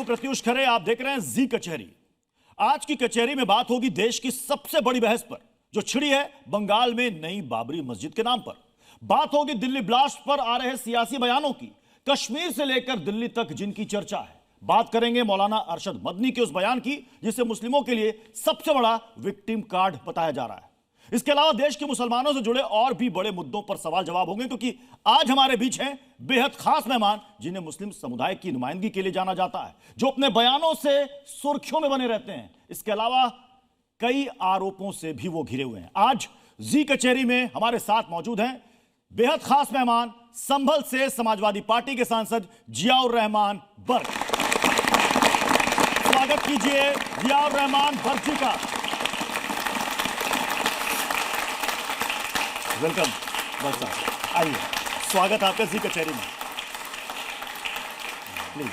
प्रत्युष खरे, आप देख रहे हैं जी कचहरी। आज की कचहरी में बात होगी देश की सबसे बड़ी बहस पर, जो छिड़ी है बंगाल में नई बाबरी मस्जिद के नाम पर। बात होगी दिल्ली ब्लास्ट पर आ रहे सियासी बयानों की, कश्मीर से लेकर दिल्ली तक जिनकी चर्चा है। बात करेंगे मौलाना अरशद मदनी के उस बयान की जिसे मुस्लिमों के लिए सबसे बड़ा विक्टिम कार्ड बताया जा रहा है। इसके अलावा देश के मुसलमानों से जुड़े और भी बड़े मुद्दों पर सवाल जवाब होंगे, क्योंकि आज हमारे बीच हैं बेहद खास मेहमान जिन्हें मुस्लिम समुदाय की नुमाइंदगी के लिए जाना जाता है, जो अपने बयानों से सुर्खियों में बने रहते हैं। इसके अलावा कई आरोपों से भी वो घिरे हुए हैं। आज जी कचहरी में हमारे साथ मौजूद हैं बेहद खास मेहमान, संभल से समाजवादी पार्टी के सांसद जियाउर रहमान बर्क। स्वागत कीजिए जियाउर रहमान बर्क जी का। वेलकम बर्क साहब, आइए, स्वागत आपका जी कचहरी में, प्लीज।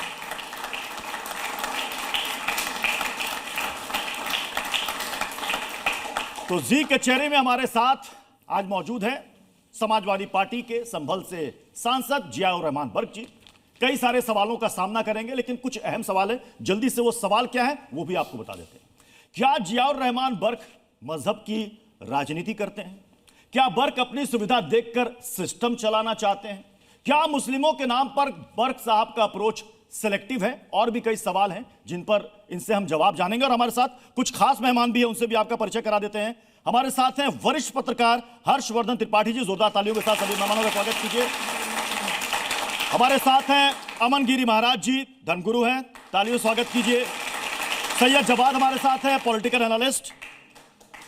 तो जी कचहरी में हमारे साथ आज मौजूद है समाजवादी पार्टी के संभल से सांसद जियाउर रहमान बर्क जी। कई सारे सवालों का सामना करेंगे, लेकिन कुछ अहम सवाल है। जल्दी से वो सवाल क्या है वो भी आपको बता देते हैं। क्या जियाउर रहमान बर्क मजहब की राजनीति करते हैं? क्या बर्क अपनी सुविधा देखकर सिस्टम चलाना चाहते हैं? क्या मुस्लिमों के नाम पर बर्क साहब का अप्रोच सिलेक्टिव है? और भी कई सवाल हैं जिन पर इनसे हम जवाब जानेंगे। और हमारे साथ कुछ खास मेहमान भी हैं, उनसे भी आपका परिचय करा देते हैं। हमारे साथ हैं वरिष्ठ पत्रकार हर्षवर्धन त्रिपाठी जी, जोरदार तालियों के साथ सभी मेहमानों का स्वागत कीजिए। हमारे साथ हैं अमन गिरी महाराज जी, धर्मगुरु हैं, तालियों स्वागत कीजिए। सैयद जवाद हमारे साथ हैं, पॉलिटिकल एनालिस्ट।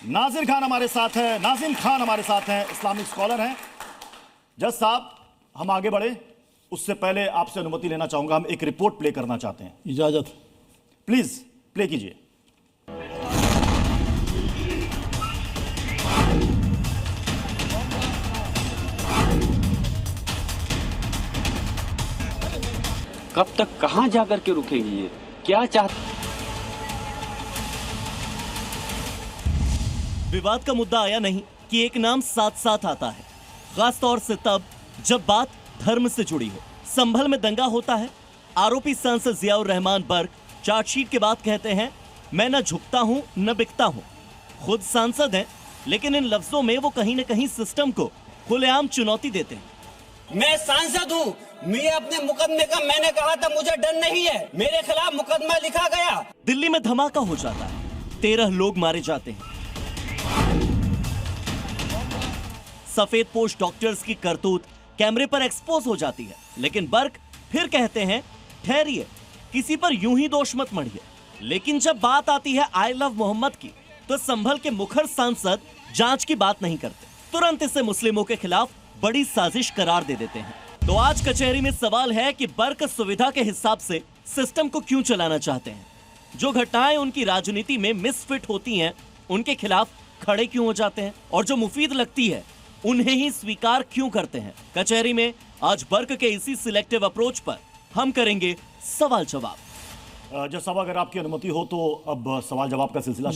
नाजिर खान हमारे साथ हैं, नाजिम खान हमारे साथ हैं, इस्लामिक स्कॉलर हैं। जज साहब, हम आगे बढ़े उससे पहले आपसे अनुमति लेना चाहूंगा, हम एक रिपोर्ट प्ले करना चाहते हैं। इजाजत, प्लीज प्ले कीजिए। कब तक कहां जाकर के रुकेगी ये? क्या चाहते? विवाद का मुद्दा आया नहीं कि एक नाम साथ साथ आता है, खास तौर से तब जब बात धर्म से जुड़ी हो। संभल में दंगा होता है। आरोपी सांसद जियाउर रहमान बर्क चार्जशीट के बाद कहते हैं, मैं न झुकता हूं न बिकता हूं। खुद सांसद हैं, लेकिन इन लफ्जों में वो कहीं न कहीं सिस्टम को खुलेआम चुनौती देते हैं। मैं सांसद हूँ, मैं अपने मुकदमे का मैंने कहा था, मुझे डर नहीं है, मेरे खिलाफ मुकदमा लिखा गया। दिल्ली में धमाका हो जाता है, 13 लोग मारे जाते हैं। सफेद पोश डॉक्टर्स की करतूत कैमरे पर एक्सपोज हो जाती है, लेकिन बर्क फिर कहते हैं, ठहरिए, किसी पर यूं ही दोष मत मढ़िए। लेकिन जब बात आती है आई लव मोहम्मद की, तो संभल के मुखर सांसद जांच की बात नहीं करते, तुरंत इसे मुस्लिमों के खिलाफ बड़ी साजिश करार दे देते हैं। तो आज कचहरी में सवाल है कि बर्क सुविधा के हिसाब से सिस्टम को क्यों चलाना चाहते हैं? जो घटनाएं उनकी राजनीति में मिसफिट होती हैं, उनके खिलाफ खड़े क्यों हो जाते हैं? और जो मुफीद लगती है उन्हें ही स्वीकार क्यों करते हैं? कचहरी में आज बर्क के इसी सिलेक्टिव अप्रोच पर हम करेंगे सवाल जवाब। जज साहब, अगर आपकी अनुमति हो तो अब सवाल जवाब का सिलसिला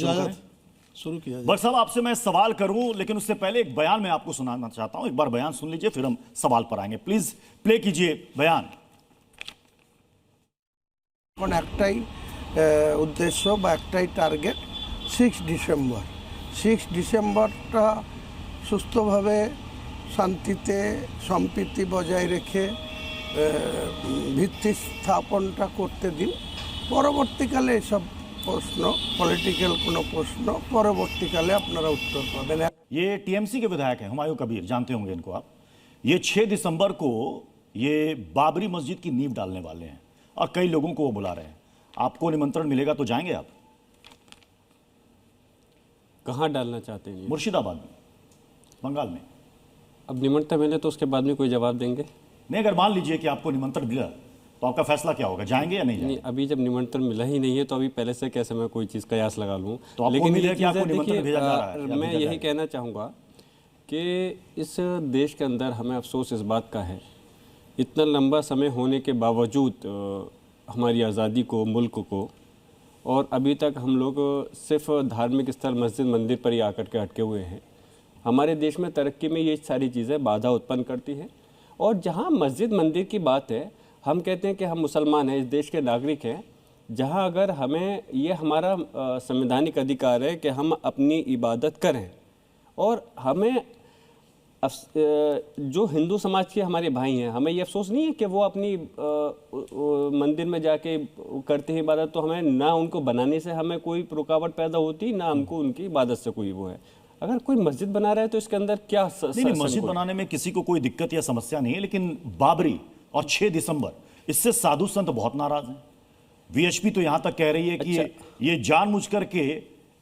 शुरू किया जाए। बर्क साहब, आपसे मैं सवाल करूं, लेकिन उससे पहले एक बयान मैं आपको सुनाना चाहता हूं। एक बार बयान सुन लीजिए, फिर हम सवाल पर आएंगे। प्लीज प्ले कीजिए बयान। একটাই উদ্দেশ্য বা একটাই টার্গেট, 6 ডিসেম্বরটা সুস্থভাবে শান্তিতে সম্প্রীতি বজায় রেখে ভিত্তি স্থাপনটা করতে দিন। পরবর্তীকালে এসব প্রশ্ন, পলিটিক্যাল কোনো প্রশ্ন পরবর্তীকালে আপনারা उत्तर পাবেন। ये टीएमसी के विधायक हैं, हुमायूं कबीर, जानते होंगे इनको आप। ये 6 दिसंबर को ये बाबरी मस्जिद की नींव डालने वाले हैं और कई लोगों को वो बुला रहे हैं। आपको निमंत्रण मिलेगा तो जाएंगे आप? कहां डालना चाहते हैं? मुर्शिदाबाद में, बंगाल में। अब निमंत्रण मिले तो उसके बाद में कोई जवाब देंगे? नहीं, अगर मान लीजिए कि आपको निमंत्रण मिला तो आपका फैसला क्या होगा, जाएंगे या नहीं जाएंगे? नहीं, अभी जब निमंत्रण मिला ही नहीं है तो अभी पहले से कैसे मैं कोई चीज़ कयास लगा लूँ? तो आपको लेकिन उम्मीद है ये कि आपको चीज़ है, निमंत्रण भेजा जा रहा है, देखिए, या मैं भेजा यही जाएगा? कहना चाहूँगा कि इस देश के अंदर हमें अफसोस इस बात का है, इतना लंबा समय होने के बावजूद हमारी आज़ादी को, मुल्क को, और अभी तक हम लोग सिर्फ धार्मिक स्थल मस्जिद मंदिर पर ही आकर के अटके हुए हैं। हमारे देश में तरक्की में ये सारी चीज़ें बाधा उत्पन्न करती हैं। और जहाँ मस्जिद मंदिर की बात है, हम कहते हैं कि हम मुसलमान हैं, इस देश के नागरिक हैं, जहां अगर हमें ये हमारा संवैधानिक अधिकार है कि हम अपनी इबादत करें, और हमें जो हिंदू समाज के हमारे भाई हैं, हमें ये अफसोस नहीं है कि वो अपनी मंदिर में जाके करते हैं इबादत, तो हमें ना उनको बनाने से हमें कोई रुकावट पैदा होती, ना हमको उनकी इबादत से कोई वो है। अगर कोई मस्जिद बना रहा है तो इसके अंदर क्या नहीं, मस्जिद बनाने में किसी को कोई दिक्कत या समस्या नहीं है, लेकिन बाबरी और 6 दिसंबर, इससे साधु संत बहुत नाराज हैं। वीएचपी तो यहां तक कह रही है कि ये जानबूझ करके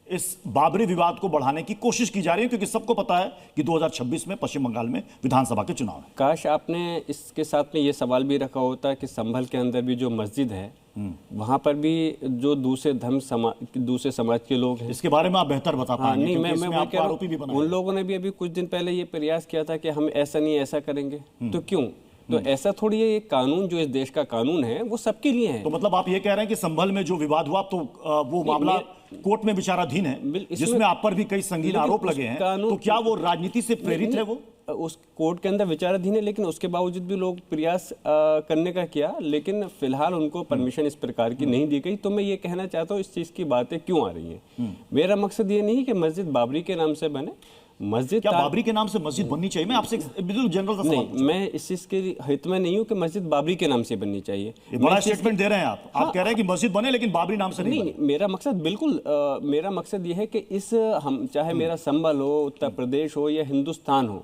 इस बाबरी विवाद को बढ़ाने की कोशिश की जा रही है, क्योंकि सबको पता है कि 2026 में पश्चिम बंगाल में विधानसभा के चुनाव है। काश आपने इसके साथ में ये सवाल भी रखा होता कि संभल के अंदर भी जो मस्जिद है वहां पर भी जो दूसरे समाज के लोग हैं, इसके बारे में आप बेहतर बता पाएंगे। नहीं, मैं इसमें आपको आरोपी भी बनाया। उन लोगों ने भी अभी कुछ दिन पहले ये प्रयास किया था कि हम ऐसा नहीं ऐसा करेंगे, तो क्यों? तो ऐसा थोड़ी है, ये कानून जो इस देश का कानून है वो सबके लिए है। तो मतलब आप ये कह रहे हैं कि संभल में जो विवाद हुआ तो वो मामला कोर्ट में विचाराधीन है, जिसमें आप पर भी कई संगीन आरोप लगे हैं, तो क्या वो राजनीति से प्रेरित है? वो उस कोर्ट के अंदर विचाराधीन है, लेकिन उसके बावजूद भी लोग प्रयास करने का किया, लेकिन फिलहाल उनको परमिशन इस प्रकार की नहीं दी गई। तो मैं ये कहना चाहता हूँ इस चीज़ की बातें क्यों आ रही हैं। मेरा मकसद ये नहीं कि मस्जिद बाबरी के नाम से बने। मस्जिद क्या बाबरी के नाम से मस्जिद बननी चाहिए? मैं आपसे बिल्कुल जनरल सा सवाल नहीं, मैं इस चीज़ के हित में नहीं हूँ कि मस्जिद बाबरी के नाम से बननी चाहिए। बड़ा स्टेटमेंट दे रहे हैं आप। आप कह रहे हैं कि मस्जिद बने लेकिन बाबरी नाम से नहीं बने। मेरा मकसद बिल्कुल मेरा मकसद ये है कि इस हम चाहे मेरा संभल हो, उत्तर प्रदेश हो या हिंदुस्तान हो,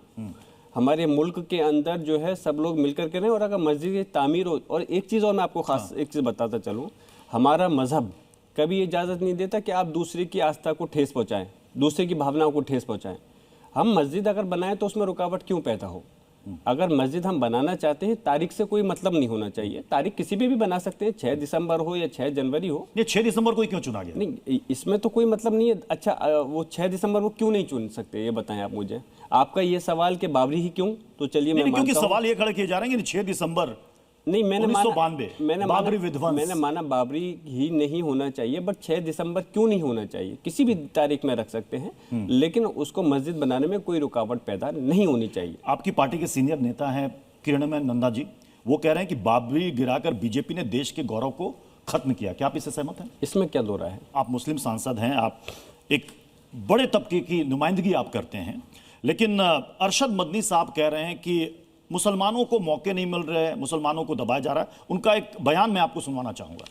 हमारे मुल्क के अंदर जो है सब लोग मिलकर के रहें। और अगर मस्जिद की तामीर हो, और एक चीज़ और मैं आपको खास एक चीज़ बताता चलूँ, हमारा मजहब कभी इजाज़त नहीं देता कि आप दूसरे की आस्था को ठेस पहुँचाएँ, दूसरे की भावनाओं को ठेस पहुँचाएँ। हम मस्जिद अगर बनाएं तो उसमें रुकावट क्यों पैदा हो? अगर मस्जिद हम बनाना चाहते हैं, तारीख से कोई मतलब नहीं होना चाहिए। तारीख किसी भी बना सकते हैं, 6 दिसंबर हो या 6 जनवरी हो। ये 6 दिसंबर को क्यों चुना गया? नहीं, इसमें तो कोई मतलब नहीं है। अच्छा, वो 6 दिसंबर को क्यों नहीं चुन सकते, ये बताएं आप मुझे। आपका ये सवाल कि बाबरी ही क्यों, तो चलिए मैं क्योंकि सवाल ये खड़े किए जा रहे हैं कि 6 दिसंबर नहीं, मैंने माना बाबरी ही नहीं होना चाहिए, बट 6 दिसंबर क्यों नहीं होना चाहिए? किसी भी तारीख में रख सकते हैं, लेकिन उसको मस्जिद बनाने में कोई रुकावट पैदा नहीं होनी चाहिए। आपकी पार्टी के सीनियर नेता हैं किरणमय नंदा जी, वो कह रहे हैं कि बाबरी गिराकर बीजेपी ने देश के गौरव को खत्म किया। क्या आप इससे सहमत हैं? इसमें क्या दो राय है? आप मुस्लिम सांसद हैं, आप एक बड़े तबके की नुमाइंदगी आप करते हैं, लेकिन अरशद मदनी साहब कह रहे हैं कि मुसलमानों को मौके नहीं मिल रहे, मुसलमानों को दबाया जा रहा है। उनका एक बयान मैं आपको सुनवाना चाहूंगा।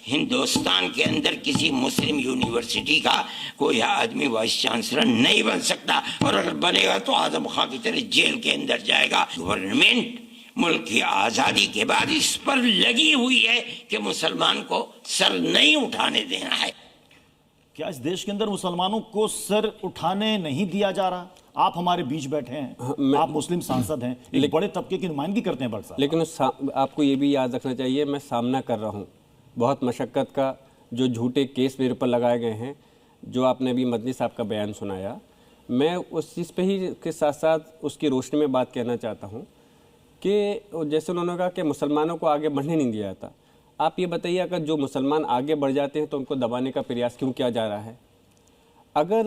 हिंदुस्तान के अंदर किसी मुस्लिम यूनिवर्सिटी का कोई आदमी वाइस चांसलर नहीं बन सकता, और अगर बनेगा तो आजम खां की तरह जेल के अंदर जाएगा। गवर्नमेंट मुल्क की आज़ादी के बाद इस पर लगी हुई है कि मुसलमान को सर नहीं उठाने देना है। क्या इस देश के अंदर मुसलमानों को सर उठाने नहीं दिया जा रहा? आप हमारे बीच बैठे हैं, आप मुस्लिम सांसद हैं, एक बड़े तबके की नुमाइंदगी करते हैं बरसा। लेकिन आपको ये भी याद रखना चाहिए, मैं सामना कर रहा हूँ बहुत मशक्क़त का। जो झूठे केस मेरे ऊपर लगाए गए हैं, जो आपने अभी मदनी साहब का बयान सुनाया, मैं उस चीज़ पे ही के साथ साथ उसकी रोशनी में बात कहना चाहता हूँ कि जैसे उन्होंने कहा कि मुसलमानों को आगे बढ़ने नहीं दिया जाता। आप ये बताइए, अगर जो मुसलमान आगे बढ़ जाते हैं तो उनको दबाने का प्रयास क्यों किया जा रहा है? अगर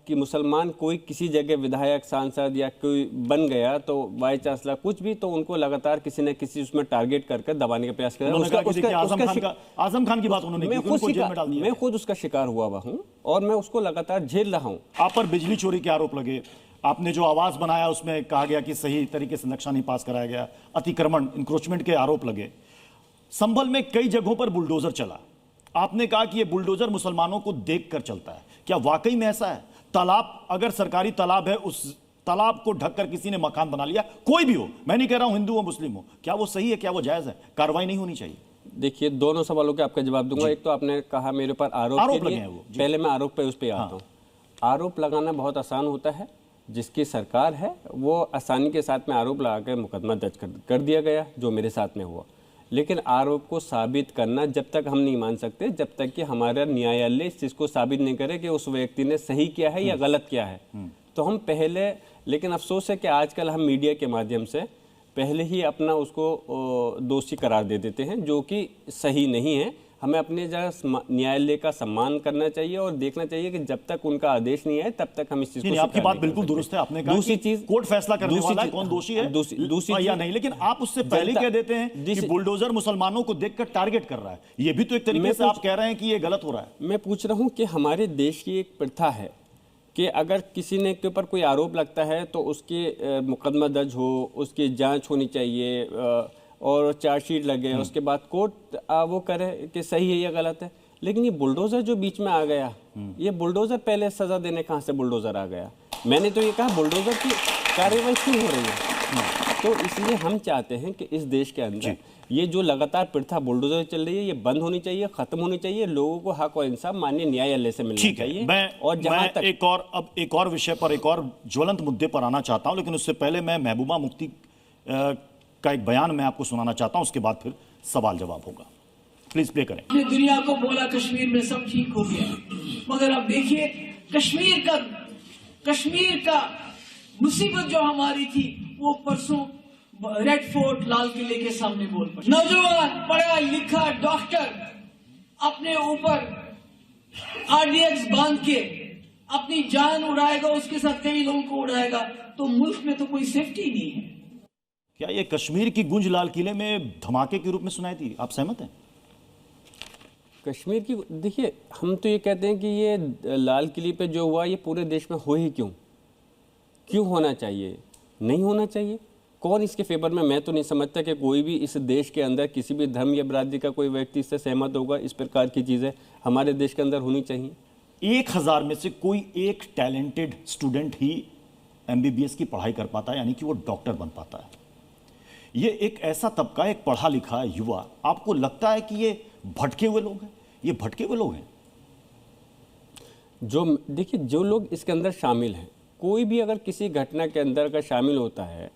कि मुसलमान कोई किसी जगह विधायक, सांसद या कोई बन गया तो वाइस चांसलर कुछ भी, तो उनको लगातार किसी न किसी उसमें टारगेट करके दबाने का प्रयास कर रहा है। आजम खान की बात उन्होंने की, उनको जेल में डाल दिया। मैं खुद उसका शिकार हुआ हूँ और मैं उसको लगातार झेल रहा हूँ। आप पर बिजली चोरी के आरोप लगे, आपने जो आवाज बनाया उसमें कहा गया कि सही तरीके से नक्शा नहीं पास कराया गया, अतिक्रमण, इंक्रोचमेंट के आरोप लगे। संभल में कई जगहों पर बुलडोजर चला, आपने कहा कि ये बुलडोजर मुसलमानों को देखकर चलता है। क्या वाकई में ऐसा है? तालाब, अगर सरकारी तालाब है, उस तालाब को ढककर किसी ने मकान बना लिया, कोई भी हो, मैं नहीं कह रहा हूं हिंदू हो मुस्लिम हो, क्या वो सही है? क्या वो जायज है? कार्रवाई नहीं होनी चाहिए? देखिए, दोनों सवालों के आपका जवाब दूंगा। एक तो आपने कहा मेरे पर आरोप लगे हैं, वो पहले मैं आरोप पे उस पर आता हूँ। आरोप लगाना बहुत आसान होता है, जिसकी सरकार है वो आसानी के साथ में आरोप लगा कर मुकदमा दर्ज कर दिया गया, जो मेरे साथ में हुआ। लेकिन आरोप को साबित करना जब तक हम नहीं मान सकते, जब तक कि हमारा न्यायालय इस चीज़ को साबित नहीं करे कि उस व्यक्ति ने सही किया है या गलत किया है, तो हम पहले, लेकिन अफसोस है कि आजकल हम मीडिया के माध्यम से पहले ही अपना उसको दोषी करार दे देते हैं, जो कि सही नहीं है। हमें अपने जगह न्यायालय का सम्मान करना चाहिए और देखना चाहिए कि जब तक उनका आदेश नहीं आए तब तक हम इस चीज को आपकी बात बिल्कुल दुरुस्त है। आपने कहा दूसरी कि चीज कोर्ट फैसला करने वाला है कौन दोषी है दूसरी या नहीं, लेकिन आप उससे पहले कह देते हैं कि बुलडोजर मुसलमानों को देखकर टारगेट कर रहा है। ये भी तो एक तरीके से आप कह रहे हैं कि ये गलत हो रहा है। मैं पूछ रहा हूं कि हमारे देश की एक प्रथा है कि अगर किसी ने के ऊपर कोई आरोप लगता है तो उसके मुकदमा दर्ज हो, उसकी जांच होनी चाहिए और चार्जशीट लगे, उसके बाद कोर्ट वो करे कि सही है या गलत है। लेकिन ये बुलडोजर जो बीच में आ गया, ये बुलडोजर पहले सजा देने कहाँ से बुलडोजर आ गया? मैंने तो ये कहा बुलडोजर की कार्रवाई क्यों हो रही है? तो इसलिए हम चाहते हैं कि इस देश के अंदर ये जो लगातार प्रथा बुलडोजर चल रही है ये बंद होनी चाहिए, खत्म होनी चाहिए। लोगों को हक और इंसाफ माननीय न्यायालय से मिलना चाहिए। और जहां तक एक और विषय पर, एक और ज्वलंत मुद्दे पर आना चाहता हूं, लेकिन उससे पहले मैं महबूबा मुफ्ती का एक बयान मैं आपको सुनाना चाहता हूं, उसके बाद फिर सवाल जवाब होगा। प्लीज प्ले करें। दुनिया को बोला कश्मीर में सब ठीक हो गया, मगर अब देखिए कश्मीर का मुसीबत जो हमारी थी वो परसों रेड फोर्ट लाल किले के सामने बोल पड़े। नौजवान पढ़ा लिखा डॉक्टर अपने ऊपर आरडीएक्स बांध के अपनी जान उड़ाएगा, उसके साथ कई लोगों को उड़ाएगा, तो मुल्क में तो कोई सेफ्टी नहीं है। क्या ये कश्मीर की गूंज लाल किले में धमाके के रूप में सुनाई थी? आप सहमत हैं? कश्मीर की देखिए, हम तो ये कहते हैं कि ये लाल किले पे जो हुआ ये पूरे देश में हो ही क्यों होना चाहिए, नहीं होना चाहिए। कौन इसके फेवर में? मैं तो नहीं समझता कि कोई भी इस देश के अंदर किसी भी धर्म या बिरादरी का कोई व्यक्ति इससे सहमत होगा। इस प्रकार की चीज़ें हमारे देश के अंदर होनी चाहिए। 1000 में से कोई एक टैलेंटेड स्टूडेंट ही MBBS की पढ़ाई कर पाता है, यानी कि वो डॉक्टर बन पाता है। ये एक ऐसा तबका, एक पढ़ा लिखा युवा, आपको लगता है कि ये भटके हुए लोग हैं? ये भटके हुए लोग हैं जो, देखिए, जो लोग इसके अंदर शामिल हैं, कोई भी अगर किसी घटना के अंदर का शामिल होता है,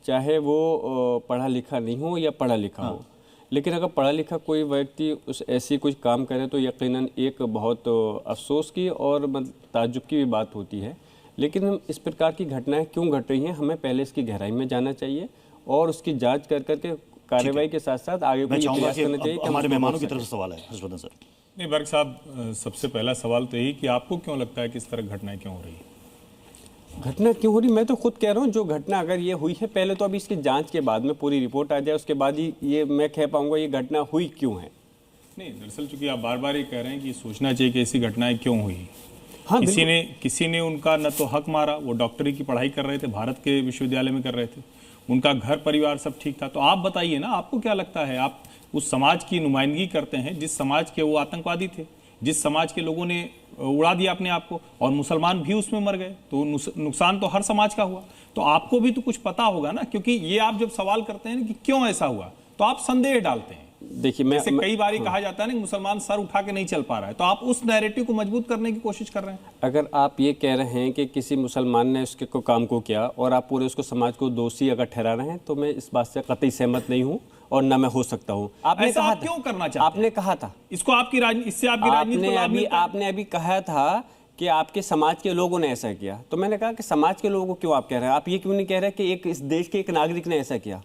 चाहे वो पढ़ा लिखा नहीं हो या पढ़ा लिखा हो, लेकिन अगर पढ़ा लिखा कोई व्यक्ति उस ऐसी कुछ काम करे तो यकीनन एक बहुत अफसोस की और ताज्जुब की भी बात होती है। लेकिन हम इस प्रकार की घटनाएं क्यों घट रही हैं, हमें पहले इसकी गहराई में जाना चाहिए और उसकी जांच कर करके कार्रवाई के साथ साथ आगे को प्रयास करना चाहिए। हमारे मेहमानों की तरफ से सवाल है हर्षवर्धन सर। नहीं बर्क साहब, सबसे पहला सवाल तो यही कि आपको क्यों लगता है कि इस तरह घटनाएं क्यों हो रही है? घटना क्यों हो रही, मैं तो खुद कह रहा हूँ जो घटना अगर ये हुई है, पहले तो अभी इसकी जांच के बाद में पूरी रिपोर्ट आ जाए, उसके बाद ही ये मैं कह पाऊंगा ये घटना हुई क्यों है। नहीं, दरअसल चूंकि आप बार बार ये कह रहे हैं कि सोचना चाहिए कि ऐसी घटनाएं क्यों हुई। हाँ, किसी ने उनका न तो हक मारा, वो डॉक्टरी की पढ़ाई कर रहे थे, भारत के विश्वविद्यालय में कर रहे थे, उनका घर परिवार सब ठीक था। तो आप बताइए ना, आपको क्या लगता है, आप उस समाज की नुमाइंदगी करते हैं जिस समाज के वो आतंकवादी थे, जिस समाज के लोगों ने उड़ा दिया अपने आप को, और मुसलमान भी उसमें मर गए, तो नुकसान तो हर समाज का हुआ। तो आपको भी तो कुछ पता होगा ना, क्योंकि ये आप जब सवाल करते हैं कि क्यों ऐसा हुआ, तो आप संदेह डालते हैं। देखिए, जैसे कई बार कहा जाता है ना, मुसलमान सर उठा के नहीं चल पा रहा है, तो आप उस नैरेटिव को मजबूत करने की कोशिश कर रहे हैं। अगर आप ये कह रहे हैं कि किसी मुसलमान ने उसके को काम को किया और आप पूरे उसको समाज को दोषी अगर ठहरा रहे हैं, तो मैं इस बात से कतई सहमत नहीं हूँ और ना मैं हो सकता हूँ। आपने कहा क्यों करना चाहते? आपने कहा था इसको इससे आपकी राजनीति को लाभ मिलता है। आपने अभी कहा था कि आपके समाज के लोगों ने ऐसा किया, तो मैंने कहा कि समाज के लोगों को क्यों आप कह रहे हैं? आप ये क्यों नहीं कह रहे कि एक इस देश के एक नागरिक ने ऐसा किया?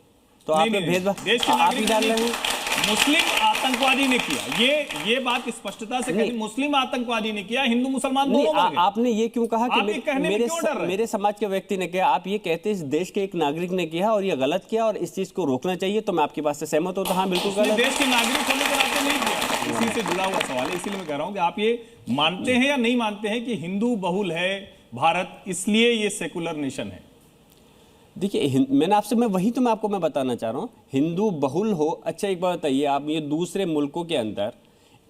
तो आपने भेदभाव आप ही डाल रहे हैं। मुस्लिम आतंकवादी ने किया, ये बात स्पष्टता से कहती, मुस्लिम आतंकवादी ने किया, हिंदू मुसलमान दोनों मर गए। आपने ये क्यों कहा कि मेरे समाज के व्यक्ति ने किया? आप ये कहते इस देश के एक नागरिक ने किया और ये गलत किया और इस चीज को रोकना चाहिए, तो मैं आपकी बात से सहमत होता। हाँ, बिल्कुल गलत। देश के नागरिक होने के नाते नहीं किया, इसी से जुड़ा हुआ सवाल है। इसीलिए मैं कह रहा हूं कि आप ये मानते हैं या नहीं मानते हैं कि हिंदू बहुल है भारत, इसलिए ये सेकुलर नेशन है? देखिए, मैंने आपसे मैं आपको बताना चाह रहा हूँ, हिंदू बहुल हो, अच्छा एक बात बताइए, आप ये दूसरे मुल्कों के अंदर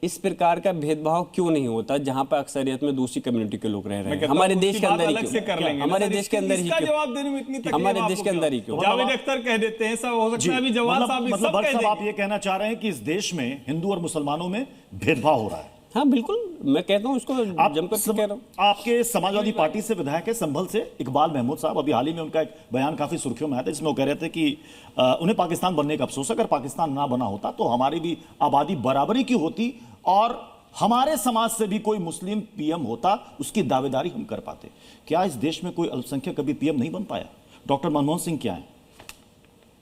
इस प्रकार का भेदभाव क्यों नहीं होता जहां पर अक्सरियत में दूसरी कम्युनिटी के लोग रह रहे हैं? हमारे देश के अंदर ही क्यों? हमारे देश के अंदर ही क्यों? जवाब देने में इतनी तकलीफ हमारे देश के अंदर ही क्यों? जावेद अख्तर कह देते हैं, सब हो सकता है अभी जवाब साहब मतलब साहब आप ये कहना चाह रहे हैं कि इस देश में हिंदू और मुसलमानों में भेदभाव हो रहा है? हाँ बिल्कुल, मैं कहता हूँ, इसको जमकर कह रहा हूँ। आपके समाजवादी पार्टी से विधायक है संभल से इकबाल महमूद साहब, अभी हाल ही में उनका एक बयान काफी सुर्खियों में आया था, जिसमें वो कह रहे थे कि उन्हें पाकिस्तान बनने का अफसोस, अगर पाकिस्तान ना बना होता तो हमारी भी आबादी बराबरी की होती और हमारे समाज से भी कोई मुस्लिम पीएम होता, उसकी दावेदारी हम कर पाते। क्या इस देश में कोई अल्पसंख्यक कभी पीएम नहीं बन पाया? डॉक्टर मनमोहन सिंह क्या है?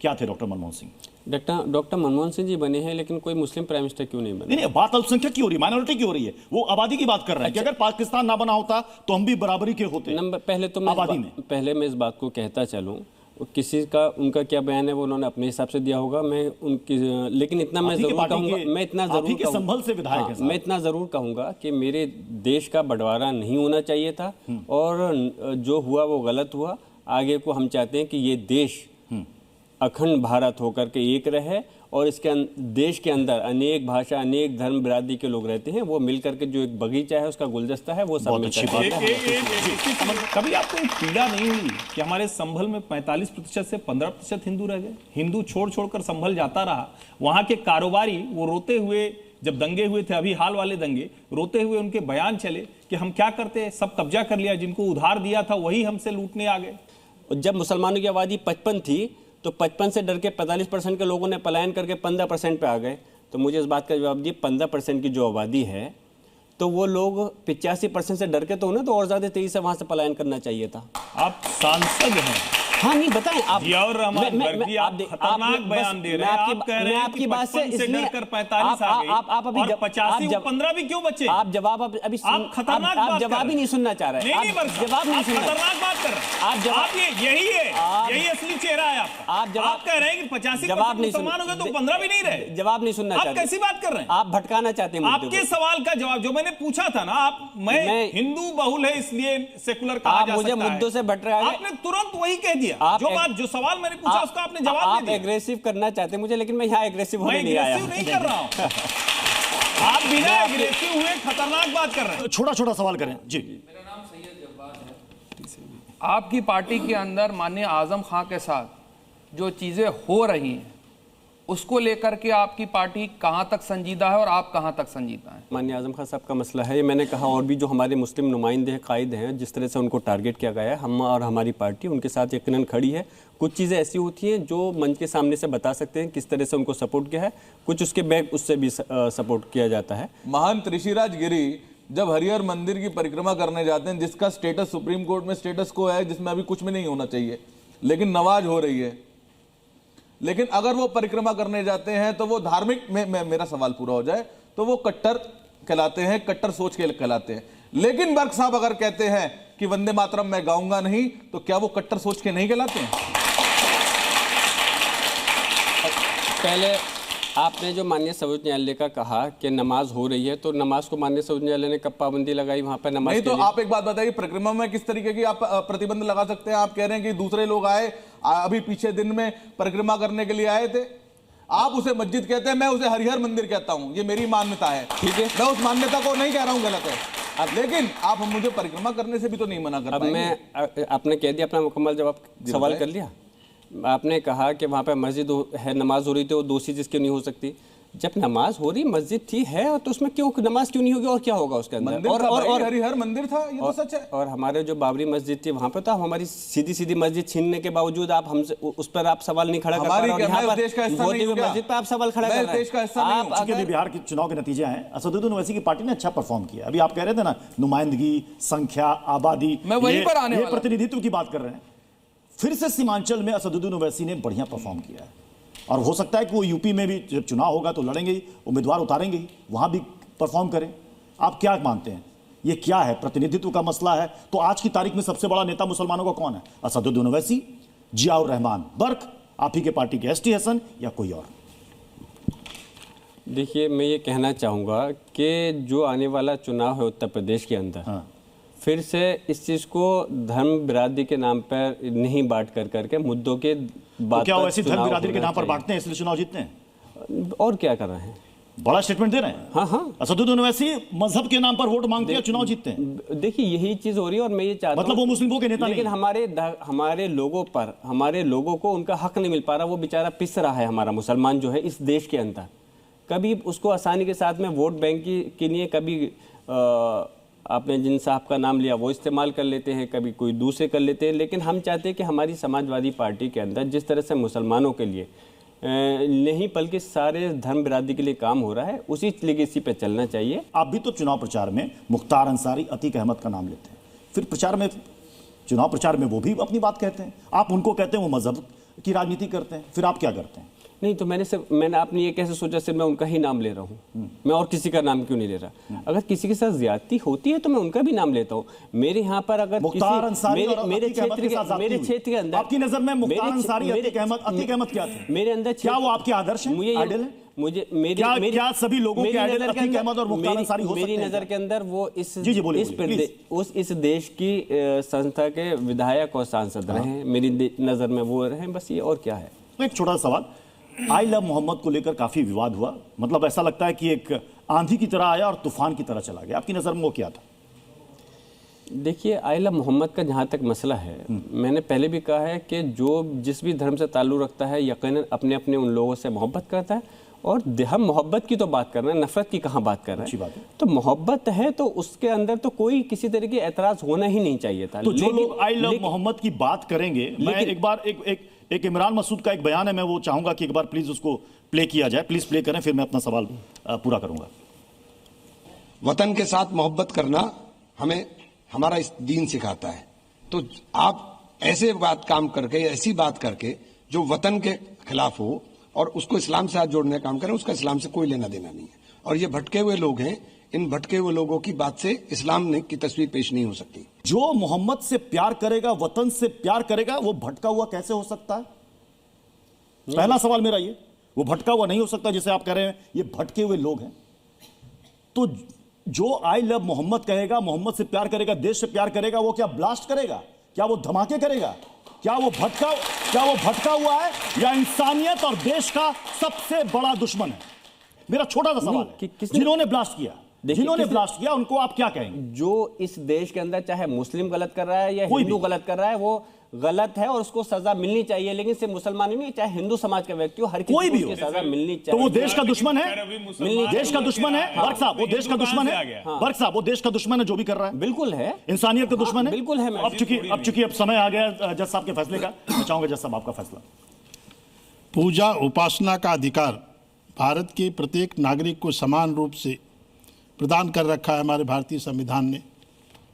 क्या थे डॉक्टर मनमोहन सिंह? डॉक्टर मनमोहन सिंह जी बने हैं, लेकिन कोई मुस्लिम प्राइम मिनिस्टर क्यों नहीं बने? नहीं, बात अल्पसंख्यक की हो रही है, माइनॉरिटी की हो रही है, वो आबादी की बात कर रहे हैं कि अगर पाकिस्तान ना बना होता तो हम भी बराबरी के होते। पहले मैं इस बात को कहता चलूं, किसी का उनका क्या बयान है वो उन्होंने अपने हिसाब से दिया होगा, मैं उनकी, लेकिन इतना मैं जरूर कहूंगा, मैं इतना जरूर कहूंगा कि मेरे देश का बंटवारा नहीं होना चाहिए था, और जो हुआ वो गलत हुआ। आगे को हम चाहते हैं कि ये देश अखंड भारत होकर के एक रहे, और इसके देश के अंदर अनेक भाषा, अनेक धर्म, बिरादरी के लोग रहते हैं, वो मिलकर के जो एक बगीचा है, उसका गुलदस्ता है, वो सब मिलकर। कभी आपको पीड़ा नहीं हुई कि हमारे संभल में 45% से 15% हिंदू रह गए? हिंदू छोड़ संभल जाता रहा। वहां के कारोबारी वो रोते हुए, जब दंगे हुए थे, अभी हाल वाले दंगे, रोते हुए उनके बयान चले कि हम क्या करते, सब कब्जा कर लिया, जिनको उधार दिया था वही हमसे लूटने आ गए। जब मुसलमानों की आबादी 55 थी तो 55 से डर के 45% के लोगों ने पलायन करके 15% पे आ गए। तो मुझे इस बात का जवाब दिए, 15% की जो आबादी है, तो वो लोग 85% से डर के तो उन्हें तो और ज्यादा तेजी से वहां से पलायन करना चाहिए था। आप सांसद हैं। हाँ, नहीं बताएं आप। जियाउर रहमान बर्की, आप खतरनाक बयान दे रहे हैं। आप कह रहे हैं कि 55 से डरकर 45 आ गई, और 85 और 15 भी क्यों बचे? आप जवाब अभी आप खतरनाक बात जवाब ही नहीं सुनना चाह रहे हैं। जवाब नहीं सुनना, खतरनाक बात कर रहे हैं आप। जवाब यही है, यही असली चेहरा है आपका। आप कह रहे हैं कि 85 मुसलमान हो गए तो 15 भी नहीं रहे। जवाब नहीं सुनना चाहते। आप कैसी बात कर रहे हैं? आप भटकाना चाहते हैं। आपके सवाल का जवाब जो मैंने पूछा था ना, मैं हिंदू बहुल है इसलिए सेकुलर कहा जा सकता है। मुझे मुद्दों से भटका रहे हैं। आपने तुरंत वही कह दिया, जो सवाल मैंने पूछा उसका आपने जवाब दे दिया। आप एग्रेसिव करना चाहते हैं मुझे, लेकिन मैं यहाँ एग्रेसिव होने नहीं आया। मैं नहीं कर रहा हूँ। आप बिना एग्रेसिव हुए खतरनाक बात कर रहे हैं। छोटा सवाल करें जी। मेरा नाम सैयद जब्बार है। आपकी पार्टी के अंदर माननीय आजम खां के साथ जो चीजें हो रही हैं, उसको लेकर के आपकी पार्टी कहां तक संजीदा है और आप कहां तक संजीदा हैं? माननीय आजम खान साहब का मसला है, ये मैंने कहा, और भी जो हमारे मुस्लिम नुमाइंदे हैं, कायद हैं, जिस तरह से उनको टारगेट किया गया है, हम और हमारी पार्टी उनके साथ यकीनन खड़ी है। कुछ चीज़ें ऐसी होती हैं जो मंच के सामने से बता सकते हैं किस तरह से उनको सपोर्ट किया है, कुछ उसके बैक उससे भी सपोर्ट किया जाता है। महंत ऋषिराज गिरी जब हरिहर मंदिर की परिक्रमा करने जाते हैं, जिसका स्टेटस सुप्रीम कोर्ट में स्टेटस को है, जिसमें अभी कुछ भी नहीं होना चाहिए, लेकिन नमाज हो रही है, लेकिन अगर वो परिक्रमा करने जाते हैं तो वो धार्मिक मेरा सवाल पूरा हो जाए, तो वो कट्टर कहलाते हैं, कट्टर सोच के कहलाते हैं। लेकिन बर्क साहब अगर कहते हैं कि वंदे मातरम मैं गाऊंगा नहीं, तो क्या वो कट्टर सोच के नहीं कहलाते हैं? पहले आपने जो माननीय सर्वोच्च न्यायालय का कहा कि नमाज हो रही है, तो नमाज को माननीय सर्वोच्च न्यायालय ने कब पाबंदी लगाई वहां पर नमाज? नहीं, तो आप एक बात बताइए, परिक्रमा में किस तरीके की आप प्रतिबंध लगा सकते हैं? आप कह रहे हैं कि दूसरे लोग आए, अभी पीछे दिन में परिक्रमा करने के लिए आए थे, आप उसे मस्जिद कहते हैं, मैं उसे हरिहर मंदिर कहता हूं, ये मेरी मान्यता है, ठीक है, मैं उस मान्यता को नहीं कह रहा हूं गलत है, लेकिन आप मुझे परिक्रमा करने से भी तो नहीं मना कर पाएंगे। मैं आपने कह दिया, अपना मुकम्मल जवाब, सवाल कर लिया। आपने कहा कि वहाँ पे मस्जिद है, नमाज हो रही थी, वो दोषी जिसकी नहीं हो सकती। जब नमाज हो रही, मस्जिद थी है, और तो उसमें क्यों नमाज क्यों नहीं होगी, और क्या होगा उसके अंदर? और हरिहर मंदिर था, ये तो सच है। और हमारे जो बाबरी मस्जिद थी वहाँ पे तो हमारी सीधी मस्जिद छीनने के बावजूद आप हमसे उस पर आप सवाल नहीं खड़ा कर पा रहे, और यहाँ पर मस्जिद पर आप सवाल खड़ा कर रहे हैं। चूंकि बिहार के चुनाव के नतीजे हैं, असदुद्दीन ओवैसी की पार्टी ने अच्छा परफॉर्म किया। अभी आप कह रहे थे ना, नुमाइंदगी, संख्या, आबादी, मैं वहीं पर आने वाला, प्रतिनिधित्व की बात कर रहे हैं। फिर से सीमांचल में असदुद्दीन ओवैसी ने बढ़िया परफॉर्म किया है, और हो सकता है कि वो यूपी में भी जब चुनाव होगा तो लड़ेंगे ही, उम्मीदवार उतारेंगे ही, वहां भी परफॉर्म करें। आप क्या मानते हैं, ये क्या है, प्रतिनिधित्व का मसला है? तो आज की तारीख में सबसे बड़ा नेता मुसलमानों का कौन है? असदुद्दीन ओवैसी, जियाउर रहमान बर्क, आप ही के पार्टी के एसटी हसन, या कोई और? देखिए, मैं ये कहना चाहूँगा कि जो आने वाला चुनाव है उत्तर प्रदेश के अंदर, फिर से इस चीज़ को धर्म बिरादरी के नाम पर नहीं बांट करके मुद्दों के बात, तो क्या वैसे धर्म बिरादरी के नाम पर बांटते हैं इसलिए चुनाव जीतते हैं? और क्या कर रहे हैं? बड़ा स्टेटमेंट दे रहे हैं। हाँ, असदुद्दीन ओवैसी मजहब के नाम पर वोट मांगते हैं, चुनाव जीतते हैं। देखिए, यही चीज हो रही है, और मैं ये चाहता हूं, मतलब वो मुस्लिमों के नेता, लेकिन हमारे लोगों को उनका हक नहीं मिल पा रहा। वो बेचारा पिस रहा है, हमारा मुसलमान जो है इस देश के अंदर, कभी उसको आसानी के साथ में वोट बैंक के लिए, कभी आपने जिन साहब का नाम लिया वो इस्तेमाल कर लेते हैं, कभी कोई दूसरे कर लेते हैं। लेकिन हम चाहते हैं कि हमारी समाजवादी पार्टी के अंदर जिस तरह से मुसलमानों के लिए नहीं बल्कि सारे धर्म बिरादरी के लिए काम हो रहा है, उसी लेगेसी पे चलना चाहिए। आप भी तो चुनाव प्रचार में मुख्तार अंसारी, अतीक अहमद का नाम लेते हैं, फिर प्रचार में, चुनाव प्रचार में वो भी अपनी बात कहते हैं, आप उनको कहते हैं वो मजहब की राजनीति करते हैं, फिर आप क्या करते हैं? नहीं तो मैंने आपने ये कैसे सोचा सिर्फ मैं उनका ही नाम ले रहा हूँ? मैं और किसी का नाम क्यों नहीं ले रहा? अगर किसी के साथ ज्यादती होती है तो मैं उनका भी नाम लेता हूँ। मेरे यहाँ पर अगर मुख्तार अंसारी और मेरे क्षेत्र के अंदर आपकी नजर में मुख्तार अंसारी, अतीक अहमद क्या थे? मेरे अंदर क्या वो आपके आदर्श हैं? आइडल हैं? मुझे क्या सभी लोगों के आइडल अतीक अहमद और मुख्तार अंसारी हो सकते हैं? मेरी नजर के अंदर वो इस देश की संस्था के विधायक और सांसद रहे, मेरी नजर में वो रहे, बस ये और क्या है। एक छोटा सवाल, आई लव मोहम्मद को लेकर काफी विवाद हुआ, मतलब ऐसा लगता है कि एक आंधी की तरह आया और तूफान की तरह चला गया, आपकी नजर में वो क्या था? देखिए, आई लव मोहम्मद का जहाँ तक मसला है, मैंने पहले भी कहा है कि जो जिस भी धर्म से ताल्लुक़ रखता है यकीनन अपने अपने उन लोगों से मोहब्बत करता है, और हम मोहब्बत की तो बात कर रहे हैं, नफरत की कहाँ बात कर रहे हैं। अच्छी बात है। तो मोहब्बत है तो उसके अंदर तो कोई किसी तरह की एतराज होना ही नहीं चाहिए था। तो जो लोग आई लव मोहम्मद की बात करेंगे, मैं एक बार एक इमरान मसूद का एक बयान है, मैं वो चाहूंगा कि एक बार प्लीज उसको प्ले किया जाए, प्लीज प्ले करें, फिर मैं अपना सवाल पूरा करूंगा। वतन के साथ मोहब्बत करना हमें हमारा इस दीन सिखाता है, तो आप ऐसे काम करके, ऐसी बात करके जो वतन के खिलाफ हो और उसको इस्लाम से हाथ जोड़ने का काम करें, उसका इस्लाम से कोई लेना देना नहीं है। और ये भटके हुए लोग हैं, इन भटके हुए लोगों की बात से इस्लाम की तस्वीर पेश नहीं हो सकती। जो मोहम्मद से प्यार करेगा, वतन से प्यार करेगा, वो भटका हुआ कैसे हो सकता है? पहला सवाल मेरा ये, वो भटका हुआ नहीं हो सकता जिसे आप कह रहे हैं ये भटके हुए लोग हैं। तो जो आई लव मोहम्मद कहेगा, मोहम्मद से प्यार करेगा, देश से प्यार करेगा, वो क्या ब्लास्ट करेगा? क्या वो धमाके करेगा? क्या वो भटका हुआ है या इंसानियत और देश का सबसे बड़ा दुश्मन है? मेरा छोटा सा सवाल है, जिन्होंने ब्लास्ट किया उनको आप क्या कहेंगे? जो इस देश के अंदर चाहे मुस्लिम गलत कर रहा है या हिंदू गलत कर रहा है, वो गलत है और उसको सजा मिलनी चाहिए, लेकिन सिर्फ मुसलमान ही नहीं, चाहे हिंदू समाज का व्यक्ति हो, हर किसी को उसकी सजा मिलनी चाहिए। तो वो देश का दुश्मन है, देश का दुश्मन है बर्क साहब, वो देश का दुश्मन है बर्क साहब, वो देश का दुश्मन है जो भी कर रहा है। बिल्कुल है, इंसानियत का दुश्मन है, बिल्कुल है। अब चूंकि समय आ गया जज साहब के फैसले का, मैं चाहूंगा जज साहब आपका फैसला। पूजा उपासना का अधिकार भारत के प्रत्येक नागरिक को समान रूप से प्रदान कर रखा है हमारे भारतीय संविधान ने।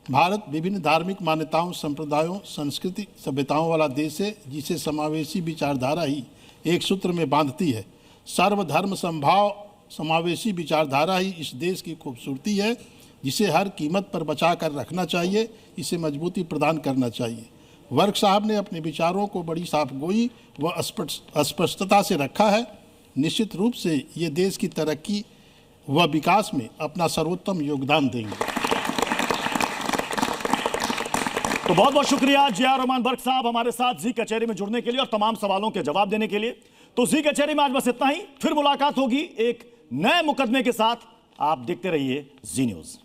भारत विभिन्न धार्मिक मान्यताओं, संप्रदायों, संस्कृति, सभ्यताओं वाला देश है, जिसे समावेशी विचारधारा ही एक सूत्र में बांधती है। सर्वधर्म समभाव समावेशी विचारधारा ही इस देश की खूबसूरती है, जिसे हर कीमत पर बचा कर रखना चाहिए, इसे मजबूती प्रदान करना चाहिए। वर्क साहब ने अपने विचारों को बड़ी साफगोई व स्पष्टता से रखा है। निश्चित रूप से ये देश की तरक्की व विकास में अपना सर्वोत्तम योगदान देंगे। तो बहुत बहुत शुक्रिया जियाउर रहमान बर्क साहब हमारे साथ जी कचहरी में जुड़ने के लिए और तमाम सवालों के जवाब देने के लिए। तो जी कचहरी में आज बस इतना ही, फिर मुलाकात होगी एक नए मुकदमे के साथ। आप देखते रहिए जी न्यूज़।